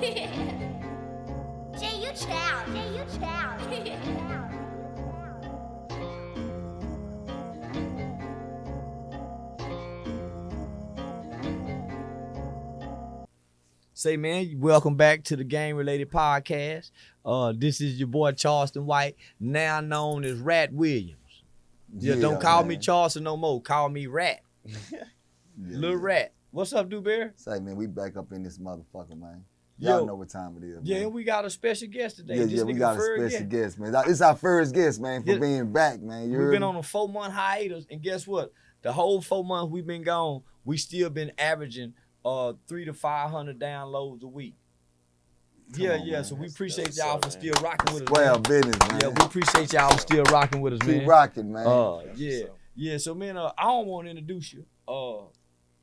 Jay, you chow. Jay, you chow. Say, man, welcome back to the Game Related Podcast. This is your boy Charleston White, now known as Rat Williams. Yeah, don't call me Charleston no more. Call me Rat. Lil Rat. What's up, Dewberry? Say, man, we back up in this motherfucker, man. Yo, Y'all know what time it is, man. Yeah, we got a special guest today. Yeah, we got a special guest, man. It's our first guest, man, for being back, man. We've been on a 4-month hiatus, and guess what? The whole 4 months we've been gone, we still been averaging 300 to 500 downloads a week. Man. So we appreciate y'all for still rocking with us. Well, business, man. Yeah, we appreciate y'all for still rocking with us, man. Keep rocking, man. Yeah. So, man, I don't want to introduce you.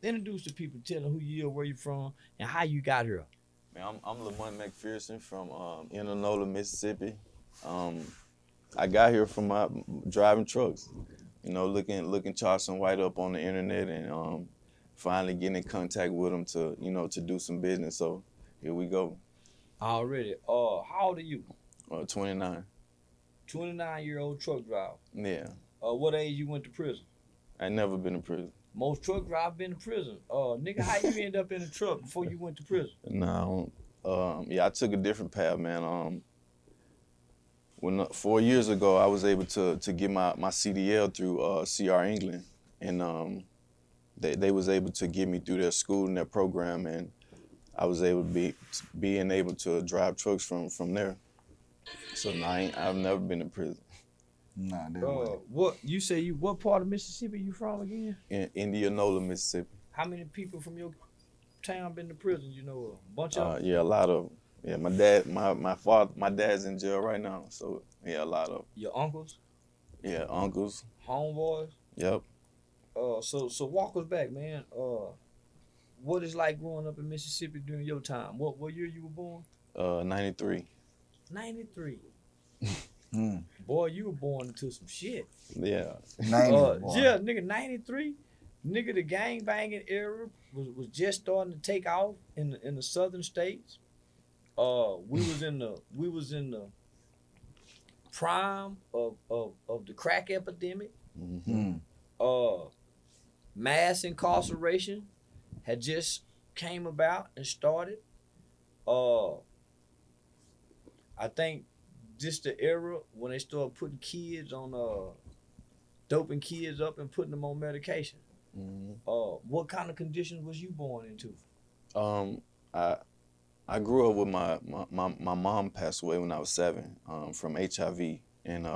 Introduce the people, tell them who you are, where you from, and how you got here. Man, I'm Lamont McPherson from Indianola, Mississippi. I got here from my driving trucks, you know, looking Charleston White up on the internet, and finally getting in contact with him to do some business. So here we go. Already. How old are you? 29. 29-year-old truck driver. Yeah. What age you went to prison? I ain't never been in prison. Most truck drivers been to prison. Nigga, how you end up in a truck before you went to prison? No. I took a different path, man. 4 years ago, I was able to get my CDL through CR England, and they was able to get me through their school and their program, and I was able to being able to drive trucks from there. So no, I've never been in prison. Nah, what part of Mississippi you from again? In Indianola, Mississippi. How many people from your town been to prison? You know, a bunch of them? Yeah, a lot of them. Yeah, my dad's in jail right now, so yeah, a lot of them. Your uncles? Yeah, uncles. Homeboys? Yep. So walk us back, man. What is like growing up in Mississippi during your time? What year you were born? 93. 93. Boy, you were born into some shit. Yeah. 93. Nigga, the gang banging era was just starting to take off in the southern states. We was in the prime of the crack epidemic. Mm-hmm. Mass incarceration had just came about and started. I think just the era when they started putting kids on doping kids up and putting them on medication. Mm-hmm. What kind of conditions was you born into? I grew up with my mom passed away when I was 7 from HIV, and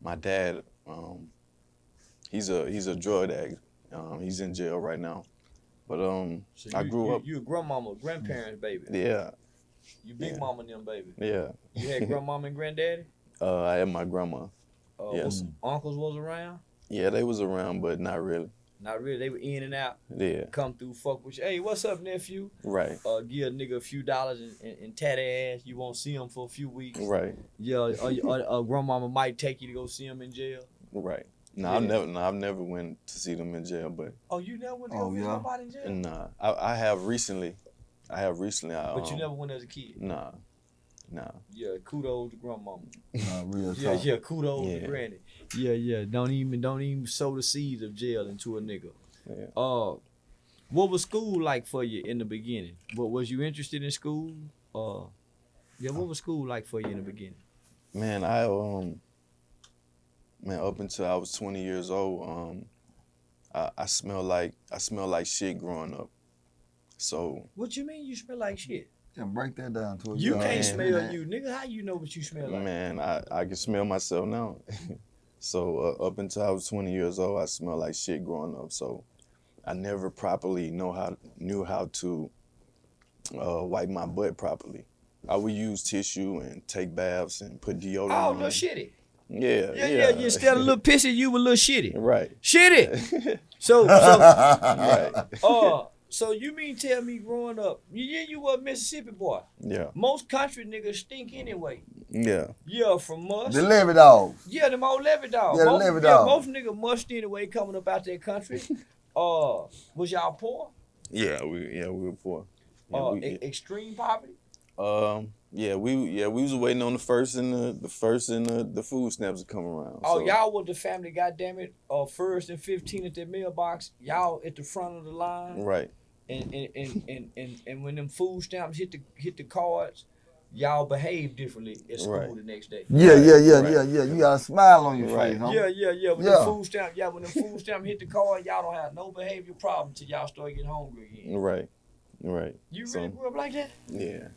my dad he's a drug addict. He's in jail right now. But I grew up. You a grandmama, grandparents, baby. Yeah. You big mama and them, baby. Yeah. You had grandmama and granddaddy? I had my grandma. Yes. Uncles was around? Yeah, they was around, but not really. Not really. They were in and out. Yeah. Come through, fuck with you. Hey, what's up, nephew? Right. Give a nigga a few dollars and tat ass. You won't see him for a few weeks. Right. Yeah. Grandmama might take you to go see him in jail. Right. I've never went to see them in jail, but. Oh, you never went to go see nobody in jail? Nah, I have recently. But you never went as a kid? Nah. Yeah, kudos to grandmama. Real talk. Yeah, kudos to granny. Yeah. Don't even sow the seeds of jail into a nigga. Yeah. What was school like for you in the beginning? What was you interested in school? What was school like for you in the beginning? Man, up until I was 20 years old, I smelled like shit growing up. So. What you mean you smell like shit? Yeah, break that down to us. You can't smell you, nigga. How you know what you smell like? Man, I can smell myself now. So up until I was 20 years old, I smelled like shit growing up. So I never properly knew how to wipe my butt properly. I would use tissue and take baths and put deodorant on. Oh, little shitty. Yeah. You instead of a little pissy, you were a little shitty. Right. Shitty. So right. So you mean tell me growing up, you were a Mississippi boy. Yeah. Most country niggas stink anyway. Yeah. Yeah, from us. The levy dog. Yeah, them old levy dogs. Yeah, the levy dog. Most niggas must anyway coming up out their country. Was y'all poor? Yeah, we were poor. Extreme poverty? We was waiting on the first and the food stamps to come around. Oh, so. y'all was the family, goddamn it, first and 15 at their mailbox. Y'all at the front of the line. Right. And when them food stamps hit the cards, y'all behave differently at school the next day. Yeah. You got a smile on your face, huh? Yeah. When the food stamp hit the card, y'all don't have no behavior problem till y'all start getting hungry again. Right. You really grew up like that? Yeah.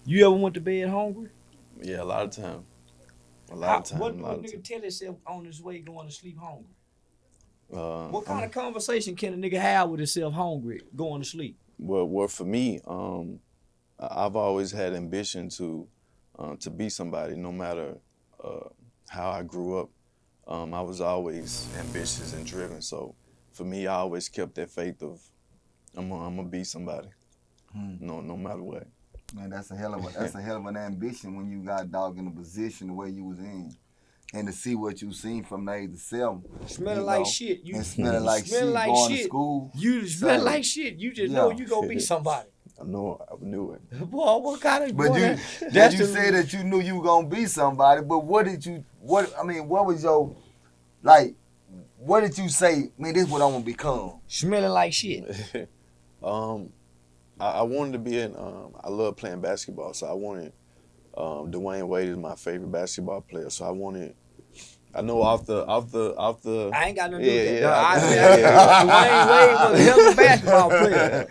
You ever went to bed hungry? Yeah, a lot of time. What nigga tell himself on his way going to sleep hungry? What kind of conversation can a nigga have with himself hungry going to sleep? Well, for me, I've always had ambition to be somebody, no matter how I grew up. I was always ambitious and driven. So for me, I always kept that faith of I'm gonna be somebody, no matter what. Man, that's a hell of an ambition when you got dog in a position the way you was in. And to see what you seen from the age of 7. Smelling like shit. And smelling like shit, going to school. You smell like shit. You just know you gonna be somebody. I knew it. Boy, what kind of But you say that you knew you were gonna be somebody, but what was your, like, what did you say, man, this is what I'm gonna become? Smelling like shit. I wanted to be I love playing basketball, so I wanted, Dwayne Wade is my favorite basketball player, so I know off the. I ain't got nothing to do with that. Dwayne Wade was a hell of a basketball player.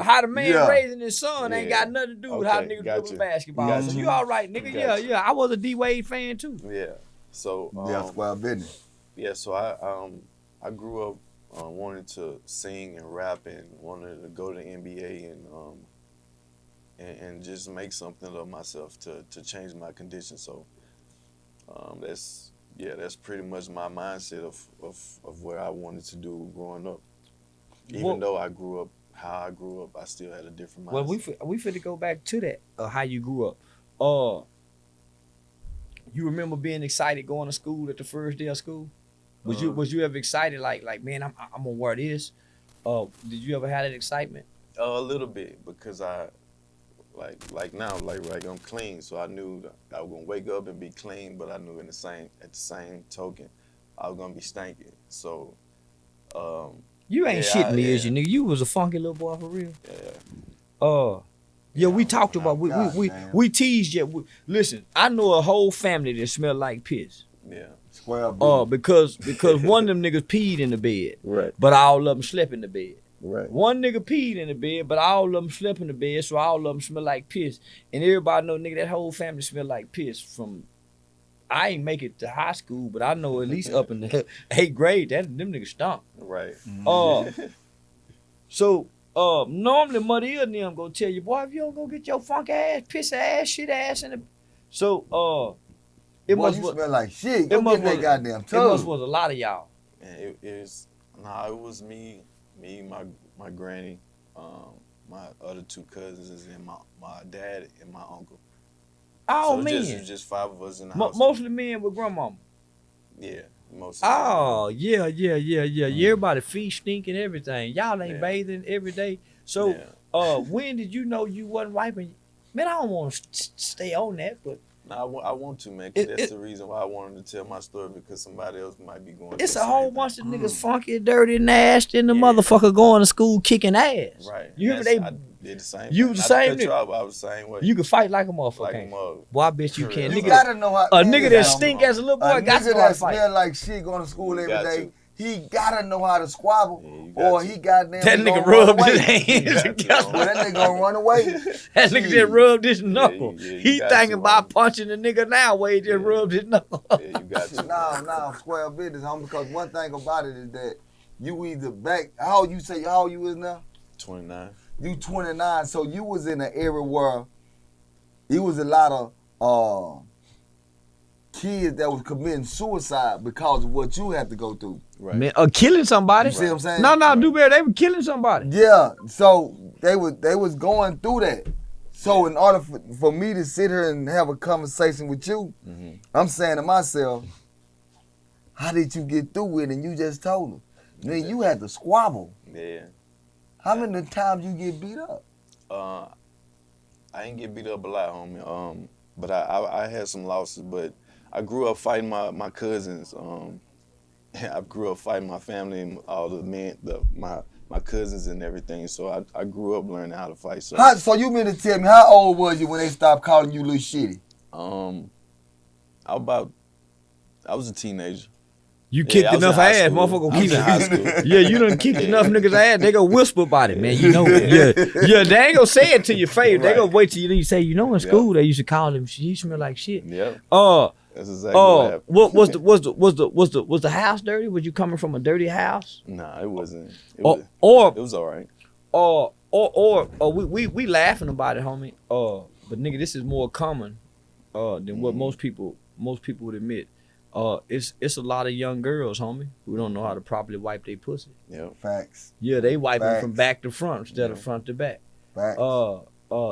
How the man raising his son ain't got nothing to do with how niggas do with basketball. So you all right, nigga? Yeah. I was a D Wade fan too. Yeah. So square business. Yeah. So I grew up wanting to sing and rap and wanted to go to the NBA and just make something of myself to change my condition. So. That's pretty much my mindset of what I wanted to do growing up. Even though I grew up how I grew up, I still had a different mindset. Well, we finna go back to that, how you grew up. You remember being excited going to school at the first day of school? Was you ever excited like man, I'm gonna wear this? Did you ever have that excitement? A little bit, because I like now I'm clean, so I knew that I was gonna wake up and be clean, but I knew at the same token I was gonna be stinking. So you ain't shitting me, is you, nigga? You was a funky little boy for real. We talked about we teased you. Listen, I know a whole family that smell like piss. Yeah. Because one of them niggas peed in the bed, right? But all of them slept in the bed. Right. One nigga peed in the bed, but all of them slept in the bed, so all of them smell like piss. And everybody know, nigga, that whole family smell like piss. I ain't make it to high school, but I know at least up in the 8th grade, them niggas stunk. Right. So normally Muddy and them go tell you, boy, if you don't go get your funk ass, piss ass, shit ass in the. So you smell like shit. Go get that goddamn toe. It must was a lot of y'all. And it was me, my granny, my other 2 cousins, and my dad and my uncle. Oh, so man. Just 5 of us in the house. Mostly men with grandmama. Yeah, mostly. Oh, yeah. Everybody feet stink and everything. Y'all ain't bathing every day. So, when did you know you wasn't wiping? Man, I don't want to stay on that, but. No, I want to, man, because that's the reason why I wanted to tell my story, because somebody else might be going through it's a whole bunch of niggas funky, dirty, nasty, and the motherfucker going to school kicking ass. Right. You hear me? I did the same. You the same nigga. I was the same way. You can fight like a motherfucker. Like a mug. Boy, I bet you can. You gotta know how. A nigga that stink as a little boy got to know how to fight. Smell like shit going to school every day. He gotta know how to squabble, he goddamn. That nigga rubbed his hands together. Well, that nigga gonna run away. That nigga just rubbed his knuckle. He thinking about punching the nigga now where he just rubbed his knuckle. You got to. Nah, square business, homie. Because one thing about it is that you either back. How old you is now? 29. You 29, so you was in an era where it was a lot of kids that was committing suicide because of what you had to go through. Right. Man, killing somebody. You see what I'm saying? No, Dewberry, they were killing somebody. Yeah, so they was going through that. So in order for me to sit here and have a conversation with you, I'm saying to myself, how did you get through it? And you just told them. Man, you had to squabble. Yeah. How many times you get beat up? I didn't get beat up a lot, homie. But I had some losses. But I grew up fighting my cousins. I grew up fighting my family and all the men, my cousins and everything. So I grew up learning how to fight. So you mean to tell me, how old was you when they stopped calling you little shitty? I was a teenager. You kicked enough ass, motherfucker. I was in high school. Yeah, you done kicked enough niggas' ass. They gonna whisper about it, man. You know, yeah. They ain't gonna say it to your face. They gonna wait till you say, you know, in school they used to call him. He smell like shit. Yeah. That's exactly what happened. Was the house dirty? Was you coming from a dirty house? Nah, it wasn't. It was all right. We laughing about it, homie. But nigga, this is more common than what most people would admit. It's a lot of young girls, homie, who don't know how to properly wipe their pussy. Yeah. Facts. Yeah, they wipe it from back to front instead of front to back. Facts.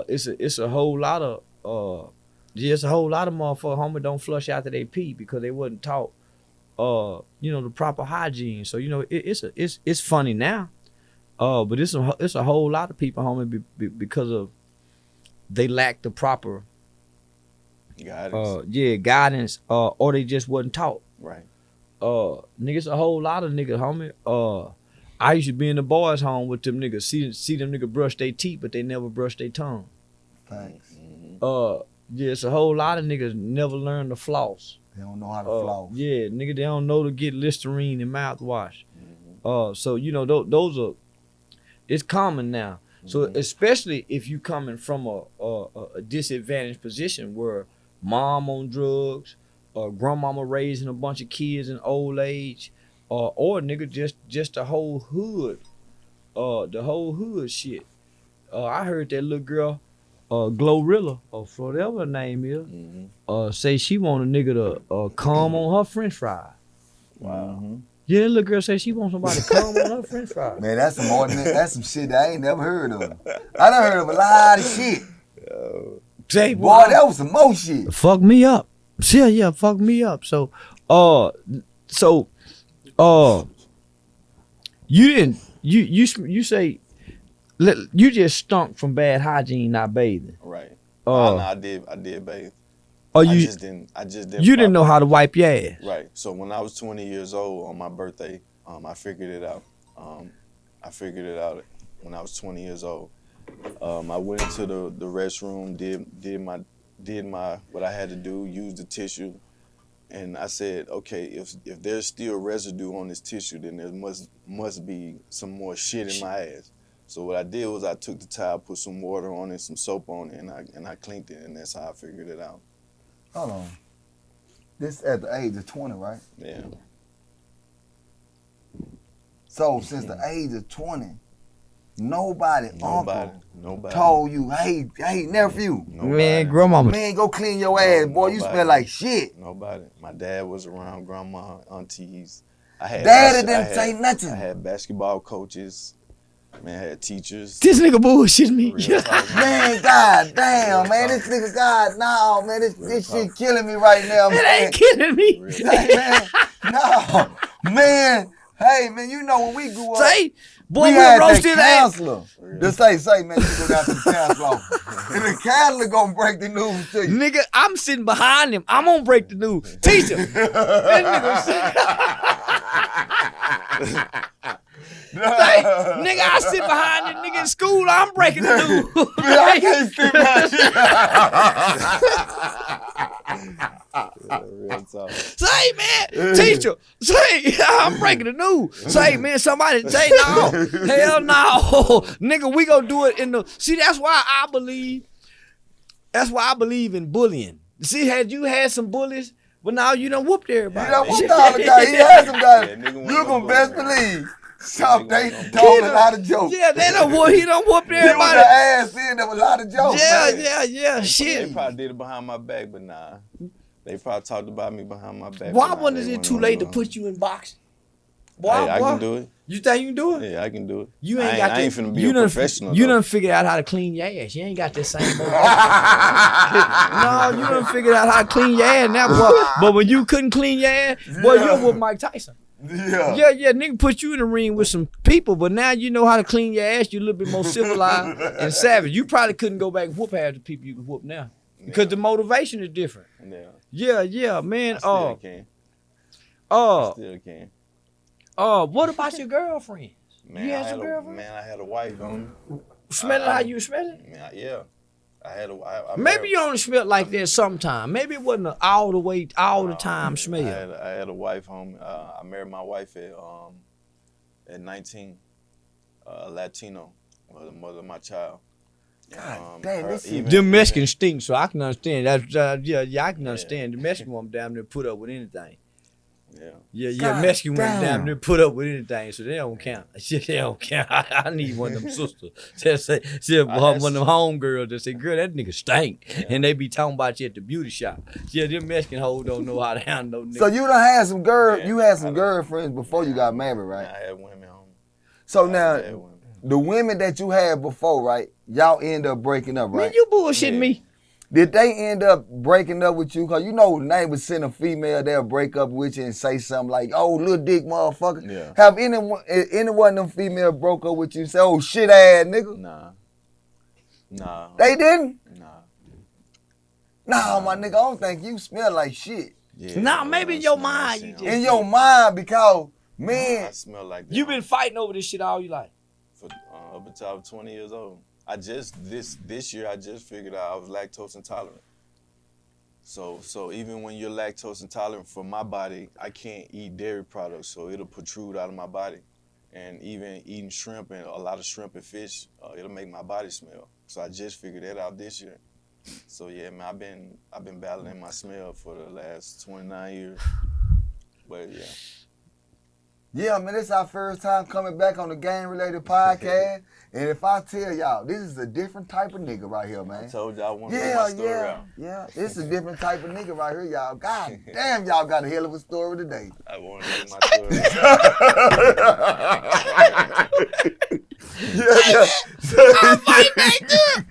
It's a whole lot of it's a whole lot of motherfuckers, homie, don't flush after they pee because they wasn't taught the proper hygiene. So it's funny now, but it's a whole lot of people, homie, because of they lack the proper guidance. Guidance, or they just wasn't taught. Right. Niggas, a whole lot of niggas, homie. I used to be in the boys' home with them niggas. See them niggas brush their teeth, but they never brush their tongue. Thanks. It's a whole lot of niggas never learn to floss. They don't know how to floss. Yeah, nigga, they don't know to get Listerine and mouthwash. So those are, it's common now. So especially if you coming from a disadvantaged position where mom on drugs, grandmama raising a bunch of kids in old age, or nigga just the whole hood, shit. I heard that little girl, Glorilla, or whatever her name is, say she want a nigga to come on her French fry. Wow. Yeah, that little girl say she want somebody to come on her French fry. Man, that's some shit that I ain't never heard of. I done heard of a lot of shit. Say, boy, that was some more shit. Fuck me up. Yeah, fuck me up. So, you say you just stunk from bad hygiene not bathing. Right. No, I did bathe. I just didn't. You didn't know how to wipe your ass. Right. So when I was 20 years old on my birthday, I figured it out. I figured it out when I was 20 years old. I went into the restroom, did my what I had to do, used the tissue, and I said, okay, if there's still residue on this tissue, then there must be some more shit in my ass. So what I did was I took the towel, put some water on it, some soap on it, and I cleaned it, and that's how I figured it out. Hold on. This at the age of 20, right? Yeah. So since the age of 20, nobody Nobody told you, hey nephew, man, grandmama, man, go clean your ass, boy. You smell like shit. Nobody. My dad was around, grandma, aunties. Daddy didn't say nothing. I had basketball coaches. Man, I had teachers. This nigga bullshit me. Man, god damn, man, this nigga, god, no, man, this shit killing me right now, man. It ain't killing me. Hey, man, no, man. Hey, man, you know when we grew up, boy, we we had roasted that ass. counselor. Just say, man, you go down to the counselor office. And the counselor gonna break the news to you. Nigga, I'm sitting behind him. I'm gonna break the news. Teacher. That nigga nigga, I sit behind this nigga in school. I'm breaking the news. Man, I can't sit behind Real talk. Say, man, teacher, say, I'm breaking the news. Say, man, somebody say, no, hell no. Nigga, we gonna do it in the, see, that's why I believe in bullying. See, had you had some bullies, but now you done whooped everybody. You done whooped all the guys. He had some guys. You can best believe. Some they told a lot of jokes. Yeah, he done whooped everybody. He was the ass in, there was a lot of jokes. Yeah, shit. They probably did it behind my back, but nah. They probably talked about me behind my back. Why wasn't it too late to put you in boxing? Boy, I can do it. You think you can do it? Yeah, I can do it. You I ain't finna be a professional. You done figured out how to clean your ass. You ain't got that same old No, you done figured out how to clean your ass now, boy. But when you couldn't clean your ass, boy, you whoop Mike Tyson. Yeah, nigga put you in the ring with some people, but now you know how to clean your ass. You're a little bit more civilized and savage. You probably couldn't go back and whoop half the people you can whoop now. Because the motivation is different. Yeah, man. I still can. What about your girlfriends? Man, You had some girlfriend? Man, I had a wife. Smelling how you smelling? Man, yeah. I had a. Maybe you only smelled like that sometime. Maybe it wasn't all the time smell. I had a wife, homie. I married my wife at 19, Latino, the mother of my child. God damn, this Them Mexicans stink, so I can understand. I can understand. The Mexican woman down there put up with anything. Yeah. Mexican women down there put up with anything, so they don't count. Shit, they don't count. I need one of them sisters. One of them homegirls that say, "Girl, that nigga stink," and they be talking about you at the beauty shop. Yeah, them Mexican hoes don't know how to handle no nigga. So you done had some you had some girlfriends before you got married, right? I had women, homie. So now, the women that you had before, right? Y'all end up breaking up, right? Man, you bullshitting me. Did they end up breaking up with you? Cause you know neighbors send a female, they'll break up with you and say something like, "Oh, little dick motherfucker." Yeah. Have any one of them females broke up with you and say, "Oh, shit ass nigga"? Nah. They didn't? Nah. My nigga, I don't think you smell like shit. Yeah, Nah, maybe in your mind you just... In your mind, because, man. I smell like that. You been fighting over this shit all your life. For, up until I was 20 years old. This year I just figured out I was lactose intolerant. So even when you're lactose intolerant, for my body, I can't eat dairy products, so it'll protrude out of my body. And even eating shrimp and a lot of shrimp and fish, it'll make my body smell. So I just figured that out this year. So yeah, man, I've been battling my smell for the last 29 years. But yeah. Yeah, man, this is our first time coming back on the game-related podcast. And if I tell y'all, this is a different type of nigga right here, man. I told y'all I want to get my story out. Yeah, this is a different type of nigga right here, y'all. God damn, y'all got a hell of a story today. I want to get my story out. I fight back there.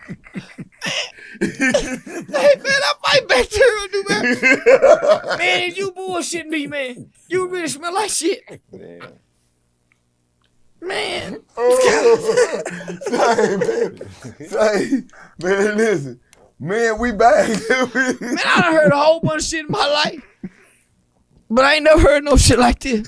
Hey, man, I fight back there, man. Man, you bullshitting me, man. You really smell like shit. Yeah. Man. Say, man, listen. Man, we back. Man, I done heard a whole bunch of shit in my life. But I ain't never heard no shit like this.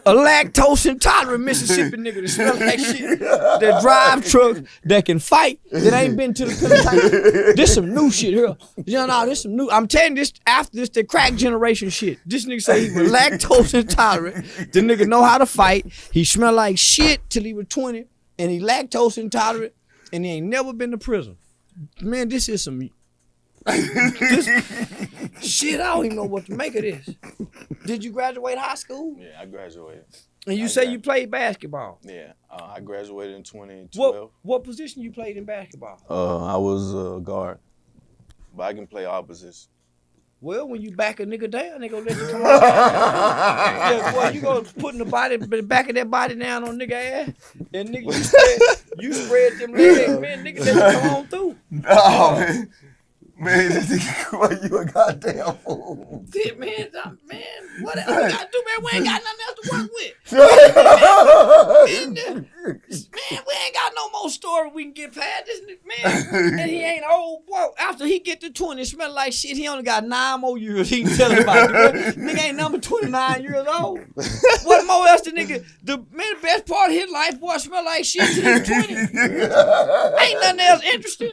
A lactose intolerant Mississippi nigga that smell like shit, that drive trucks, that can fight, that ain't been to the penitentiary. This some new shit here. You know, this some new. I'm telling you, this after this, the crack generation shit. This nigga say he was lactose intolerant. The nigga know how to fight. He smell like shit till he was 20, and he lactose intolerant, and he ain't never been to prison. Man, this is some. Shit, I don't even know what to make of this. Did you graduate high school? Yeah, I graduated. And you say you played basketball? Yeah, I graduated in 2012. What position you played in basketball? I was a guard, but I can play all positions. Well, when you back a nigga down, they gonna let you come on. Yeah, boy, you gonna put the back of that body down on nigga ass, and nigga you spread them legs, man, nigga let you come on through. Oh, man. Man, this nigga, you a goddamn fool. Man, what else we gotta do, man? We ain't got nothing else to work with. Man, we ain't got no more story we can get past this man. And he ain't old, boy. After he get to 20, smell like shit, he only got 9 more years he can tell about it. Nigga ain't number 29 years old. What more else the nigga, the best part of his life, boy, smell like shit till he's 20. Ain't nothing else interesting.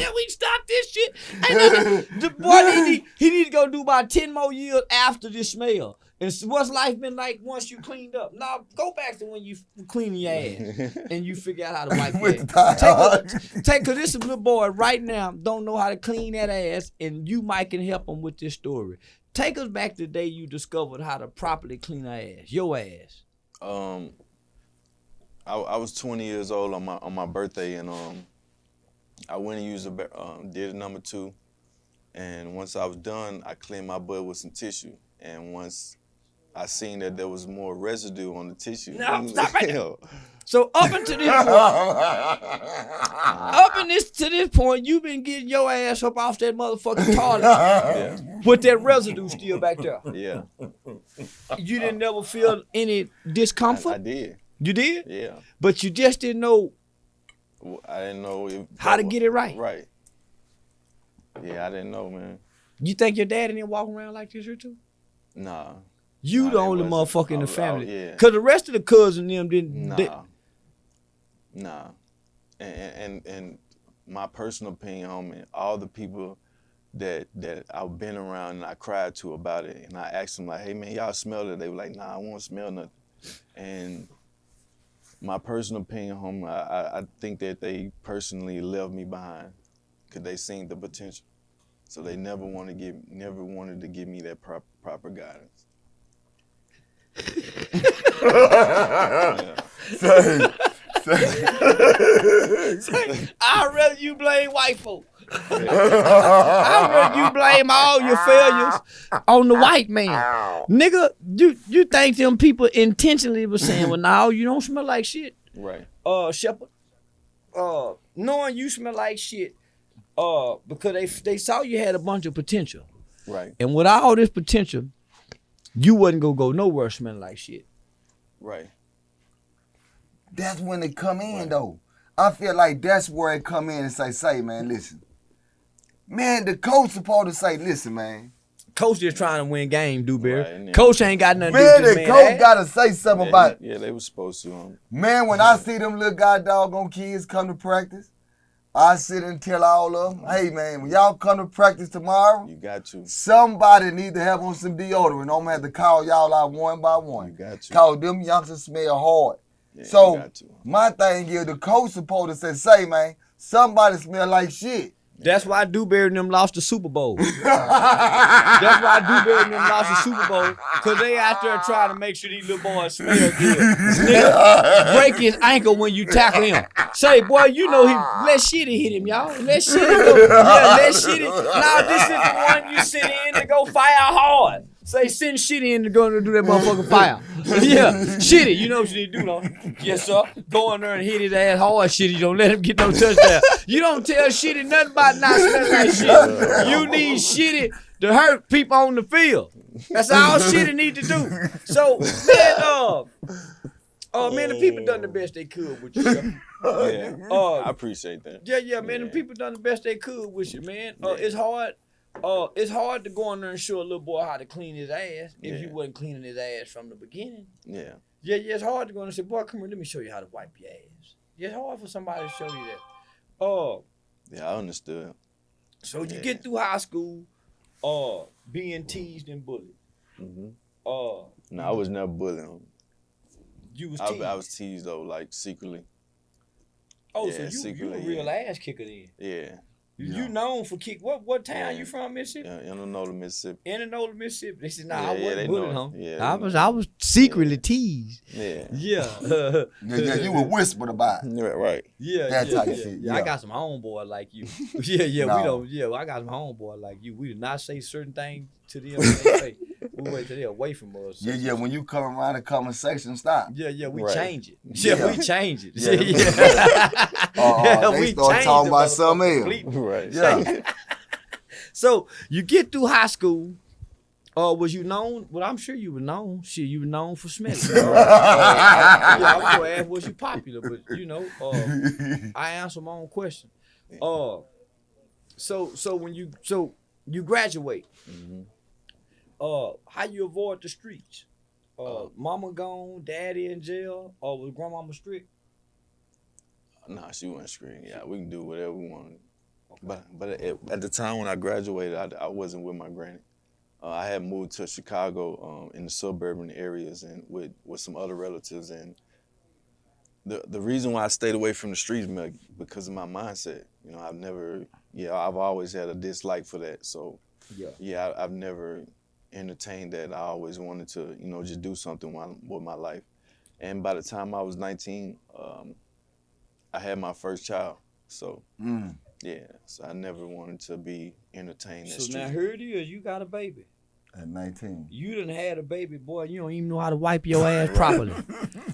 Yeah, we stop this shit. Ain't nothing. The boy, he need to go do about 10 more years after this smell. And what's life been like once you cleaned up? Now, go back to when you clean your ass and you figure out how to wipe your ass. Because this little boy right now don't know how to clean that ass, and you might can help him with this story. Take us back to the day you discovered how to properly clean our ass, your ass. I was 20 years old on my birthday, and I went and used did a number 2, and once I was done, I cleaned my butt with some tissue, and once I seen that there was more residue on the tissue. No, stop right there. So up until this point, you've been getting your ass up off that motherfucking toilet with that residue still back there. Yeah. You didn't never feel any discomfort? I did. You did? Yeah. But you just didn't know I didn't know how to get it right. Right. Yeah, I didn't know, man. You think your daddy didn't walk around like this here too? Nah. You Nah, the they only wasn't. motherfucker in the I- family. yeah. Cause the rest of the cousins them didn't. Nah. Nah. And my personal opinion, homie, all the people that I've been around and I cried to about it, and I asked them like, hey man, y'all smell it? They were like, nah, I won't smell nothing. And my personal opinion, homie, I think that they personally left me behind because they seen the potential. So they never wanted to give me that proper guidance. I'd rather you blame white folk. I'd rather you blame all your failures on the white man. Nigga, you think them people intentionally were saying, well, no, you don't smell like shit. Right. Shepherd. Knowing you smell like shit, because they saw you had a bunch of potential. Right. And with all this potential, you wasn't gonna go nowhere smelling like shit. Right. That's when it come in though. I feel like that's where it come in and say, man, listen. Man, the coach supposed to say, listen, man. Coach just trying to win game, Dewberry. Right, Coach ain't got nothing to do Man, with this the man. coach gotta say something about it. Yeah, they were supposed to. Man, when I see them little doggone kids come to practice, I sit and tell all of them, hey man, when y'all come to practice tomorrow, You got to. somebody need to have on some deodorant. I'm gonna have to call y'all out one by one. You got to. Cause them youngsters smell hard. Yeah, you So got to. my thing is the coach supposed to say, man, somebody smell like shit. That's why Dewberry and them lost the Super Bowl. That's why Dewberry and them lost the Super Bowl, because they out there trying to make sure these little boys smell good. Nigga, break his ankle when you tackle him. Say, boy, you know let Shitty hit him, y'all. Let Shitty go. Yeah, let Shitty. Now this is the one you send in to go fire hard. Say, send Shitty in to go and do that motherfucking fire. Yeah, Shitty, you know what you need to do, though. Yes, sir. Go in there and hit his ass hard, Shitty. You don't let him get no touchdown. You don't tell Shitty nothing about not smelling like shit. You need Shitty to hurt people on the field. That's all Shitty need to do. So, man, the people done the best they could with you. Yeah. I appreciate that. Yeah, man, the people done the best they could with you, man. It's hard. It's hard to go in there and show a little boy how to clean his ass if you wasn't cleaning his ass from the beginning. Yeah. Yeah, it's hard to go in and say, boy, come here, let me show you how to wipe your ass. Yeah, it's hard for somebody to show you that. Yeah, I understood. So you get through high school, being teased and bullied. Mm-hmm. No, I was never bullied. You was teased. I was teased though, like secretly. Oh, Yeah, so you a secretly, real ass kicker then. Yeah. You known for kick. What town Yeah. you from, Mississippi? Yeah, Inola, Mississippi. Inola, Mississippi. They said, nah, Yeah, I yeah, wasn't they bullied, know huh? it. Yeah, I was secretly teased. Yeah. Yeah. Yeah, you were whispered about it. Right. Yeah, That yeah, type of yeah. shit, Yeah, I yeah. got some homeboy like you. Yeah, No. we don't. Yeah, I got some homeboy like you. We do not say certain things to them. They say we wait till they're away from us. Yeah, when you come around the conversation, stop. Yeah, we Right. change it. Yeah, Yeah. we change it. Yeah. Yeah, They we start change talking the about something else. completely. Right. Yeah. So you get through high school. Was you known? Well, I'm sure you were known. Shit, you were known for smelling. I was gonna ask, was you popular? But you know, I answer my own question. So when you graduate, Mm-hmm. how you avoid the streets? Mama gone, daddy in jail, or was grandmama strict? Nah, she wasn't screaming. Yeah, we can do whatever we want. But at the time when I graduated, I wasn't with my granny. I had moved to Chicago in the suburban areas and with some other relatives. And the reason why I stayed away from the streets because of my mindset. You know, I've always had a dislike for that. So yeah, I've never entertained that. I always wanted to, you know, just do something with my life. And by the time I was 19, I had my first child. So yeah, so I never wanted to be entertained. So now here it is, you got a baby. At 19. You done had a baby, boy. You don't even know how to wipe your ass properly.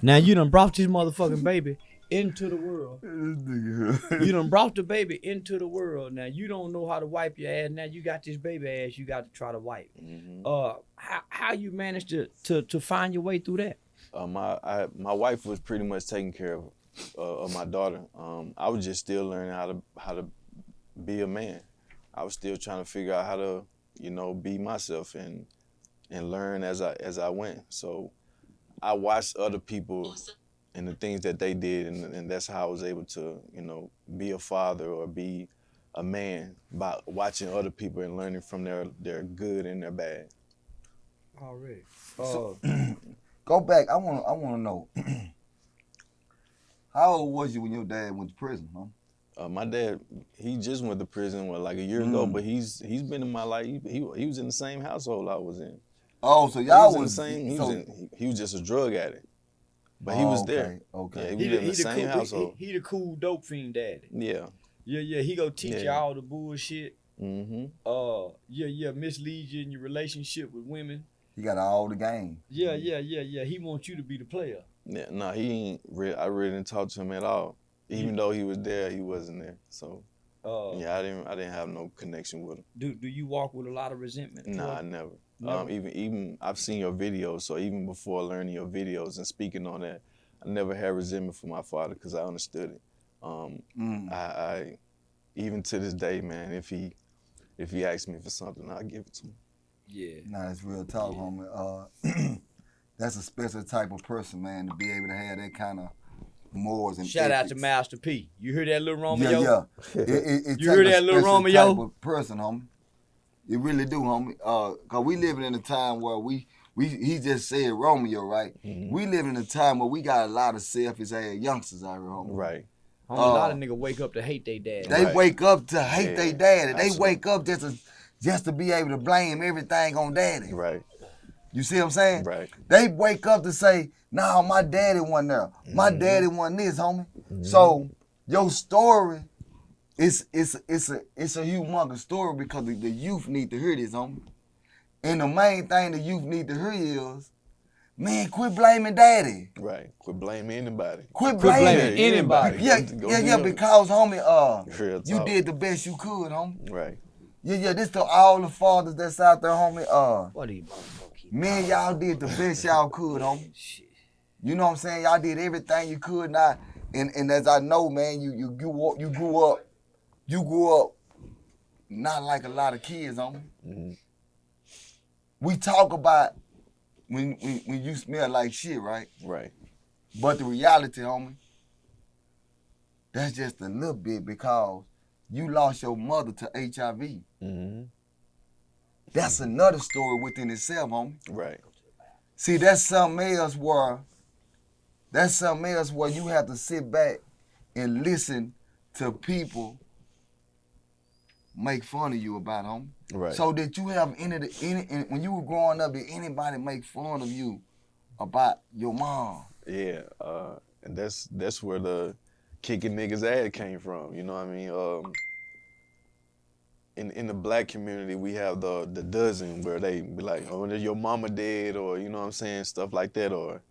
Now you done brought this motherfucking baby into the world. You done brought the baby into the world. Now you don't know how to wipe your ass. Now you got this baby ass you got to try to wipe. How you managed to find your way through that? My wife was pretty much taking care of my daughter. I was just still learning how to be a man. I was still trying to figure out how to, be myself and learn as I went. So I watched other people and the things that they did, and that's how I was able to, be a father or be a man, by watching other people and learning from their good and their bad. Already. Go back. I want to know. How old was you when your dad went to prison, huh? My dad, he just went to prison like a year ago, but he's been in my life. He was in the same household I was in. Oh, so y'all was in the same. He was just a drug addict, but he was there. Okay. Yeah, we lived in the same household. He the cool dope fiend daddy. Yeah. Yeah. He go teach you all the bullshit. Mm-hmm. Mislead you in your relationship with women. He got all the game. Yeah. He wants you to be the player. Yeah. No, he ain't. I really didn't talk to him at all. Even though he was there, he wasn't there. So I didn't have no connection with him. Do you walk with a lot of resentment? Nah, I never. Never? Even I've seen your videos, so even before learning your videos and speaking on that, I never had resentment for my father because I understood it. I even to this day, man, if he asks me for something, I'll give it to him. Yeah. Nah, that's real talk, homie. That's a special type of person, man, to be able to have that kind of morals and Shout out ethics. to Master P. You hear that little Romeo? Yeah. It You hear that little Romeo? Type of person, homie. You really do, homie. Cause we living in a time where he just said Romeo, right? Mm-hmm. We living in a time where we got a lot of selfish ass youngsters out here, homie. Right. A lot of niggas wake up to hate their dad. They Right. wake up to hate their daddy. They Absolutely. wake up just to be able to blame everything on daddy. Right. You see what I'm saying? Right. They wake up to say, nah, my daddy wasn't there. My daddy wasn't this, homie. So your story it's a humongous story because the youth need to hear this, homie. And the main thing the youth need to hear is, man, quit blaming daddy. Right. Quit blaming anybody. Quit blaming blaming anybody. Yeah, because homie, Real you talk. did the best you could, homie. Right. Yeah, this to all the fathers that's out there, homie. What are you motherfuckers? Man, y'all did the best y'all could, homie. Shit. You know what I'm saying? Y'all did everything you could. Not, and as I know, man, you grew up not like a lot of kids, homie. Mm-hmm. We talk about when you smell like shit, right? Right. But the reality, homie, that's just a little bit because you lost your mother to HIV. Mm-hmm. That's another story within itself, homie. Right. See, that's something else where you have to sit back and listen to people make fun of you about, homie. Right. So that you have when you were growing up, did anybody make fun of you about your mom? Yeah. And that's where the kicking niggas' ass came from. You know what I mean? In the black community, we have the dozen where they be like, oh, your mama dead, or you know what I'm saying, stuff like that, or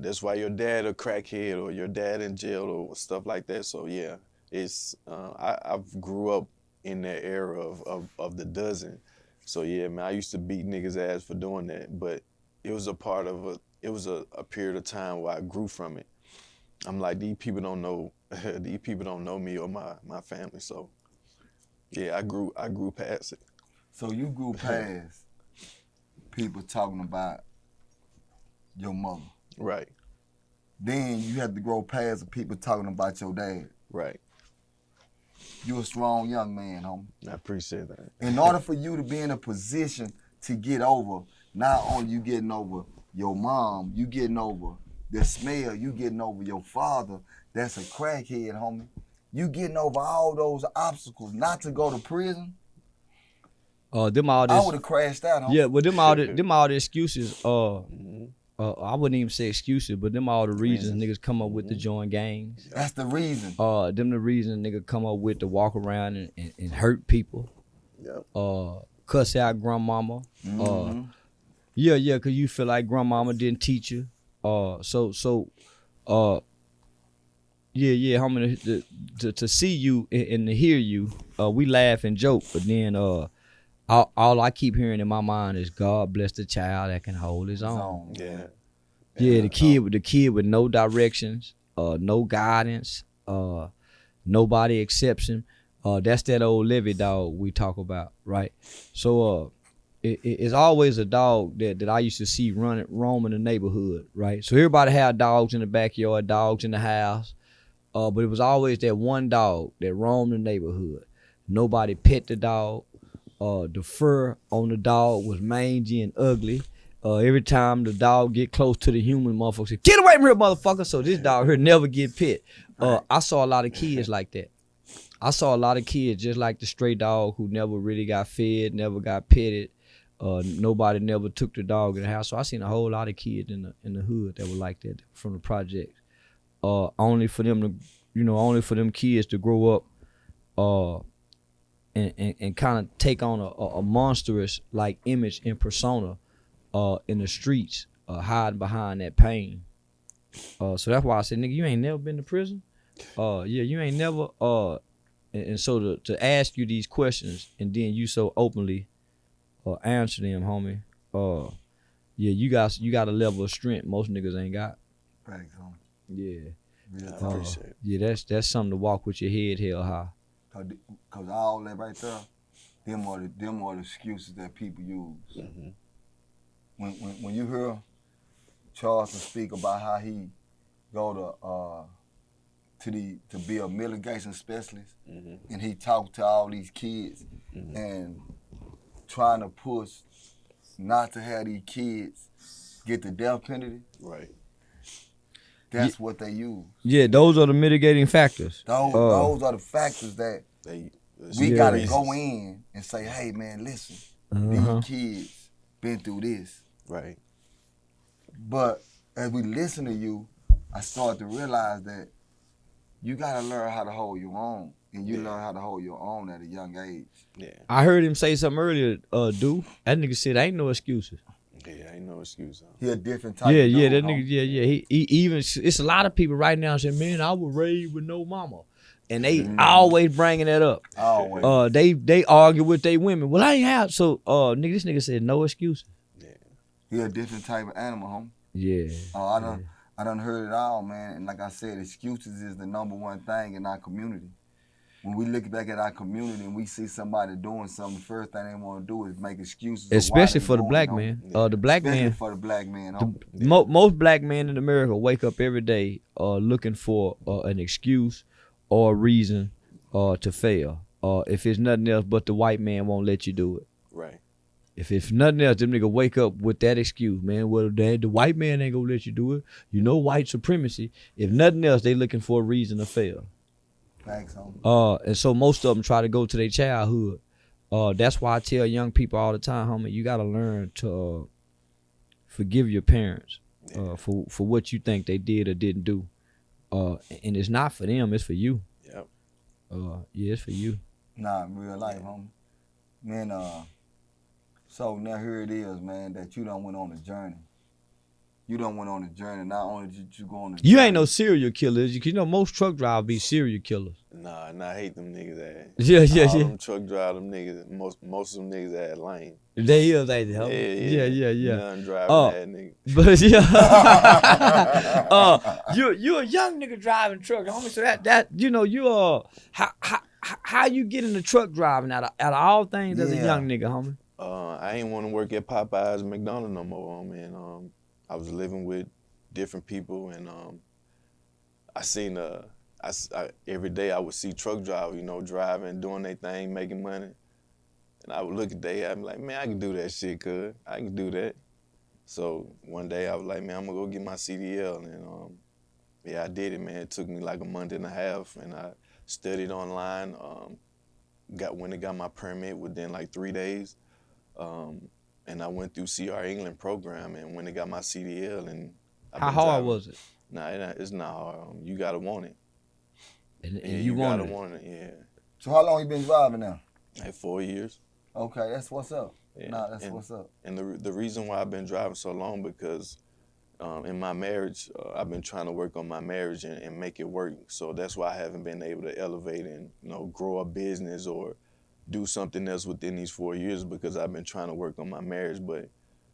that's why your dad a crackhead, or your dad in jail, or stuff like that. So yeah, it's I've grew up in that era of the dozen. So yeah, man, I used to beat niggas' ass for doing that, but it was a part of a period of time where I grew from it. I'm like, these people don't know me or my family, so. Yeah, I grew past it. So you grew past people talking about your mother. Right. Then you had to grow past the people talking about your dad. Right. You a strong young man, homie. I appreciate that. In order for you to be in a position to get over, not only you getting over your mom, you getting over the smell, you getting over your father that's a crackhead, homie. You getting over all those obstacles not to go to prison. Them all this. I would have crashed out, homie. Yeah, but them all the excuses. I wouldn't even say excuses, but them all the reasons niggas come up with to join gangs. That's the reason. Them the reason nigga come up with to walk around and hurt people. Yep. cuss out grandmama. Mhm. Yeah, cause you feel like grandmama didn't teach you. Yeah, homie, to see you and to hear you, we laugh and joke, but then all I keep hearing in my mind is God bless the child that can hold his own. Yeah. Yeah, the kid with no directions, no guidance, nobody accepts him. That's that old Levy dog we talk about, right? So it's always a dog that I used to see roaming the neighborhood, right? So everybody had dogs in the backyard, dogs in the house, but it was always that one dog that roamed the neighborhood. Nobody pet the dog. The fur on the dog was mangy and ugly. Every time the dog get close to the human, motherfucker say, "Get away from here, motherfucker!" So this dog here never get pet. I saw a lot of kids like that. I saw a lot of kids just like the stray dog who never really got fed, never got petted. Nobody never took the dog in the house. So I seen a whole lot of kids in the hood that were like that from the projects. Only for them kids to grow up, and kind of take on a monstrous like image and persona in the streets, hiding behind that pain. So that's why I said, nigga, you ain't never been to prison. Yeah, you ain't never. And so to ask you these questions and then you so openly answer them, homie. Yeah, you got a level of strength most niggas ain't got. Thanks, homie. Yeah. Real I talk. appreciate it. Yeah, that's something to walk with your head held high. Cause all that right there, them are the excuses that people use. When you hear Charleston speak about how he go to be a mitigation specialist, and he talked to all these kids and trying to push not to have these kids get the death penalty. Right. That's what they use. Yeah, those are the mitigating factors. Those are the factors that we Yeah. gotta go in and say, hey man, listen, Uh-huh. these kids been through this. Right. But as we listen to you, I started to realize that you gotta learn how to hold your own. And you learn how to hold your own at a young age. Yeah. I heard him say something earlier, dude. That nigga said ain't no excuses. Yeah, ain't no excuse. Huh? He a different type Yeah, of dude, that homie. nigga, yeah. He even, it's a lot of people right now saying, man, I was raised with no mama. And they always bringing that up. Always. They argue with their women. Well, I ain't have, so, this nigga said no excuses. He a different type of animal, homie. Yeah. I done heard it all, man. And like I said, excuses is the number one thing in our community. When we look back at our community and we see somebody doing something, the first thing they want to do is make excuses. Especially of why for the they black doing it, man. The black Especially man. for the black man, homie. Most black men in America wake up every day looking for an excuse or a reason to fail. If it's nothing else but the white man won't let you do it. Right. If it's nothing else, them nigga wake up with that excuse, man. Well, the white man ain't gonna let you do it. You know white supremacy. If nothing else, they looking for a reason to fail. Thanks, homie. And so most of them try to go to their childhood. That's why I tell young people all the time, homie, you gotta learn to forgive your parents for what you think they did or didn't do. And it's not for them, it's for you. Yep. Yeah, it's for you. Nah, in real life, homie. Man, so now here it is, man, that you done went on a journey. You done went on a journey. Not only did you go on a journey. You ain't no serial killers. You know most truck drivers be serial killers. Nah, I hate them niggas that. Yeah. All them truck drive them niggas. Most of them niggas that lame. They is, ain't they? Yeah. None driving that nigga. But yeah, you a young nigga driving truck, homie. So that you know you how you get into truck driving out of all things as a young nigga, homie. I ain't want to work at Popeyes and McDonald's no more, homie. And I was living with different people, and I seen every day I would see truck drivers, driving, doing their thing, making money. And I would look at they, I'd be like, man, I can do that shit, cuz. I can do that. So one day I was like, man, I'm gonna go get my CDL. And I did it, man. It took me like a month and a half, and I studied online. When I got my permit within like 3 days. And I went through CR England program, and when I got my CDL, and how hard was it? Nah, it's not hard. You gotta want it. And Yeah, you gotta wanted it. want it. Yeah. So how long you been driving now? Like 4 years. Okay, that's what's up. Yeah. Nah, that's what's up. And the reason why I've been driving so long because in my marriage, I've been trying to work on my marriage and make it work. So that's why I haven't been able to elevate and grow a business or do something else within these 4 years because I've been trying to work on my marriage. But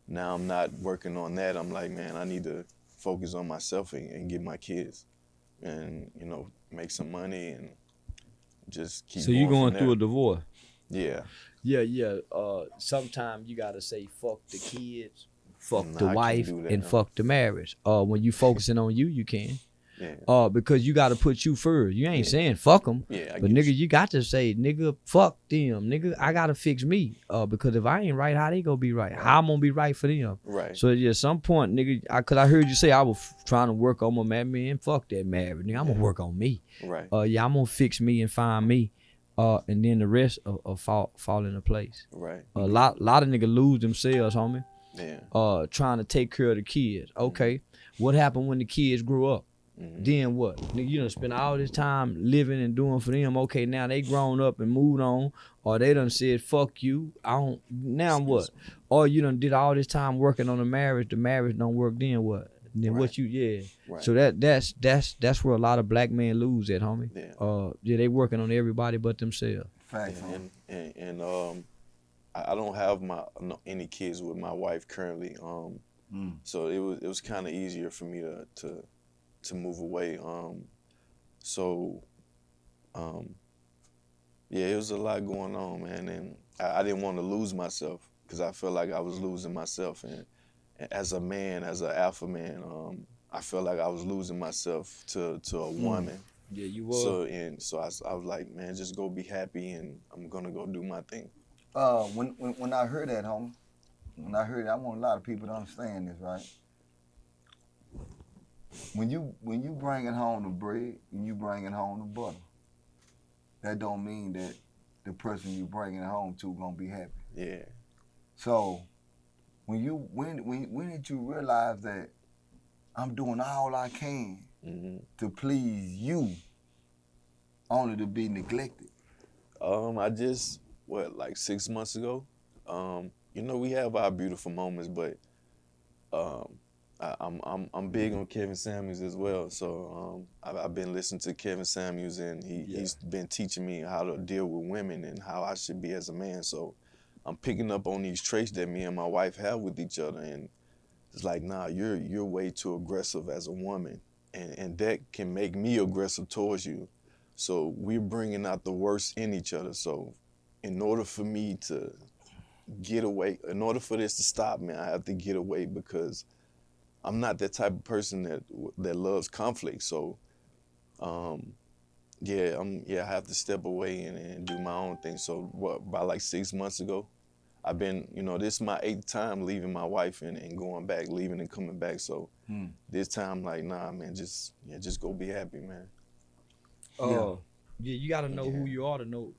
now I'm not working on that. I'm like, man, I need to focus on myself and get my kids and, make some money and just keep So going you going from through a there. divorce? Yeah. Yeah. Sometimes you gotta say fuck the kids, fuck Nah, the I can't wife, do that, and no. fuck the marriage. When you focusing on you, you can. Yeah. Because you gotta put you first. You ain't Yeah. saying fuck them. Yeah, I But get nigga, you. you got to say, nigga, fuck them. Nigga, I gotta fix me. Because if I ain't right, how they gonna be right? How I'm gonna be right for them? Right. So at some point, nigga, cause I heard you say I was trying to work on my man. Fuck that marriage, nigga. I'm gonna work on me. Right. Yeah, I'm gonna fix me and find me. And then the rest of fall into place. Right. A lot of niggas lose themselves, homie. Yeah. Trying to take care of the kids. Okay, what happened when the kids grew up? Mhm. Then what? Nigga, you done spend all this time living and doing for them. Okay, now they grown up and moved on, or they done said fuck you. I don't. Now what? Or you done did all this time working on the marriage don't work. Then what? Then what you Right. So that's where a lot of black men lose at, homie. Yeah. They working on everybody but themselves. Facts. And I don't have any kids with my wife currently. So it was kind of easier for me to move away. Yeah, it was a lot going on, man, and I didn't want to lose myself because I felt like I was losing myself, and as a man, as an alpha man, I felt like I was losing myself to a woman. Yeah, you was. So I was like, man, just go be happy, and I'm gonna go do my thing. When I heard that, homie, I want a lot of people to understand this, right? When you bringing home the bread and you bringing home the butter, that don't mean that the person you bringing it home to gonna be happy. Yeah. So when did you realize that I'm doing all I can to please you, only to be neglected? I just like 6 months ago. We have our beautiful moments, but I'm big on Kevin Samuels as well. So I've been listening to Kevin Samuels, and he's been teaching me how to deal with women and how I should be as a man. So I'm picking up on these traits that me and my wife have with each other, and it's like, nah, you're way too aggressive as a woman, and that can make me aggressive towards you. So we're bringing out the worst in each other. So in order for me to get away, in order for this to stop me, I have to get away because I'm not that type of person that loves conflict. So, I have to step away and do my own thing. So, by like 6 months ago, I've been, this is my 8th time leaving my wife and going back, leaving and coming back. So, this time, like, nah, man, just go be happy, man. Yeah, you got to know who you are to know